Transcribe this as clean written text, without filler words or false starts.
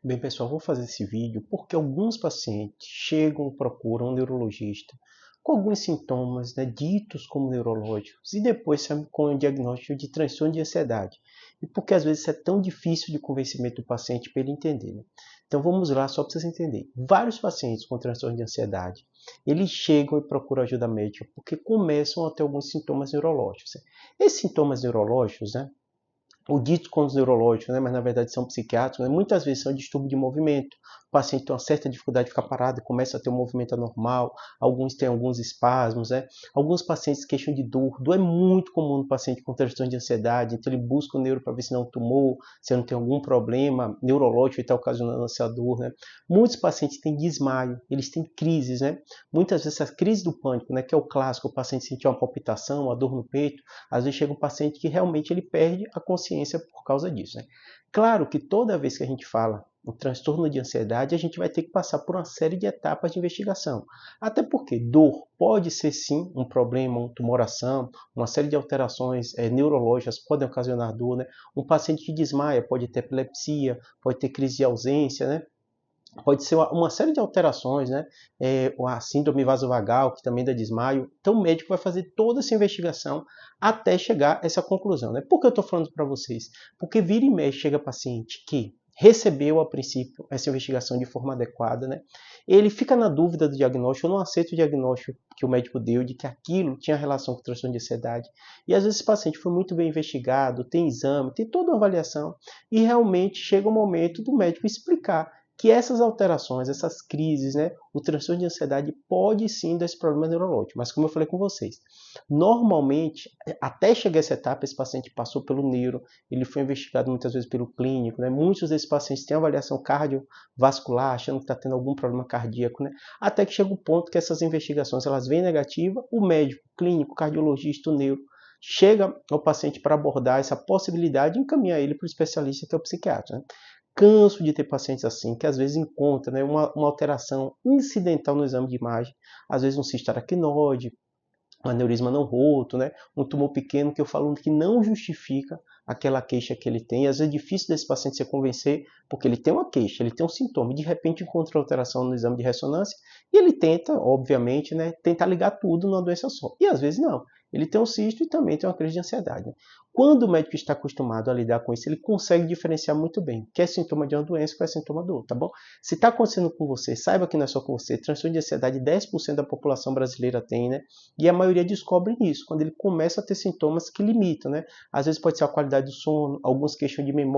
Bem, pessoal, vou fazer esse vídeo porque alguns pacientes chegam, procuram um neurologista com alguns sintomas, ditos como neurológicos e depois saem com o diagnóstico de transtorno de ansiedade. E porque às vezes é tão difícil de convencimento do paciente para ele entender, Então vamos lá, só para vocês entenderem. Vários pacientes com transtorno de ansiedade, eles chegam e procuram ajuda médica porque começam a ter alguns sintomas neurológicos. Esses sintomas neurológicos, o dito como os neurológicos, mas na verdade são psiquiátricos, muitas vezes são distúrbio de movimento. O paciente tem uma certa dificuldade de ficar parado, começa a ter um movimento anormal, alguns têm alguns espasmos, Alguns pacientes queixam de dor. Dor é muito comum no paciente com transtorno de ansiedade, então ele busca o neuro para ver se não é um tumor, se não tem algum problema neurológico que está ocasionando essa dor, Muitos pacientes têm desmaio, eles têm crises, Muitas vezes essa crise do pânico, que é o clássico, o paciente sentir uma palpitação, uma dor no peito, às vezes chega um paciente que realmente ele perde a consciência por causa disso. Claro que toda vez que a gente fala em transtorno de ansiedade, a gente vai ter que passar por uma série de etapas de investigação. Até porque dor pode ser sim um problema, uma tumoração, uma série de alterações neurológicas podem ocasionar dor. Um paciente que desmaia pode ter epilepsia, pode ter crise de ausência, pode ser uma série de alterações, a síndrome vasovagal, que também dá desmaio. Então o médico vai fazer toda essa investigação até chegar a essa conclusão. Por que eu estou falando para vocês? Porque vira e mexe chega paciente que recebeu a princípio essa investigação de forma adequada, ele fica na dúvida do diagnóstico, ou não aceita o diagnóstico que o médico deu de que aquilo tinha relação com transtorno de ansiedade. E às vezes esse paciente foi muito bem investigado, tem exame, tem toda uma avaliação, e realmente chega o momento do médico explicar que essas alterações, essas crises, o transtorno de ansiedade pode sim dar esse problema neurológico. Mas como eu falei com vocês, normalmente, até chegar a essa etapa, esse paciente passou pelo neuro, ele foi investigado muitas vezes pelo clínico, Muitos desses pacientes têm avaliação cardiovascular, achando que está tendo algum problema cardíaco, Até que chega o ponto que essas investigações elas vêm negativas, o médico, o clínico, o cardiologista, o neuro, chega ao paciente para abordar essa possibilidade e encaminhar ele para o especialista que é o psiquiatra. Canso de ter pacientes assim, que às vezes encontram uma alteração incidental no exame de imagem, às vezes um cisto aracnoide, um aneurisma não roto, um tumor pequeno, que eu falo que não justifica aquela queixa que ele tem. E às vezes é difícil desse paciente se convencer, porque ele tem uma queixa, ele tem um sintoma, e de repente encontra alteração no exame de ressonância, e ele tenta, obviamente, tentar ligar tudo numa doença só. E às vezes não. Ele tem um cisto e também tem uma crise de ansiedade. Quando o médico está acostumado a lidar com isso, ele consegue diferenciar muito bem o que é sintoma de uma doença e o que é sintoma do outro, tá bom? Se está acontecendo com você, saiba que não é só com você. Transtorno de ansiedade 10% da população brasileira tem, E a maioria descobre isso, quando ele começa a ter sintomas que limitam, Às vezes pode ser a qualidade do sono, alguns queixam de memória,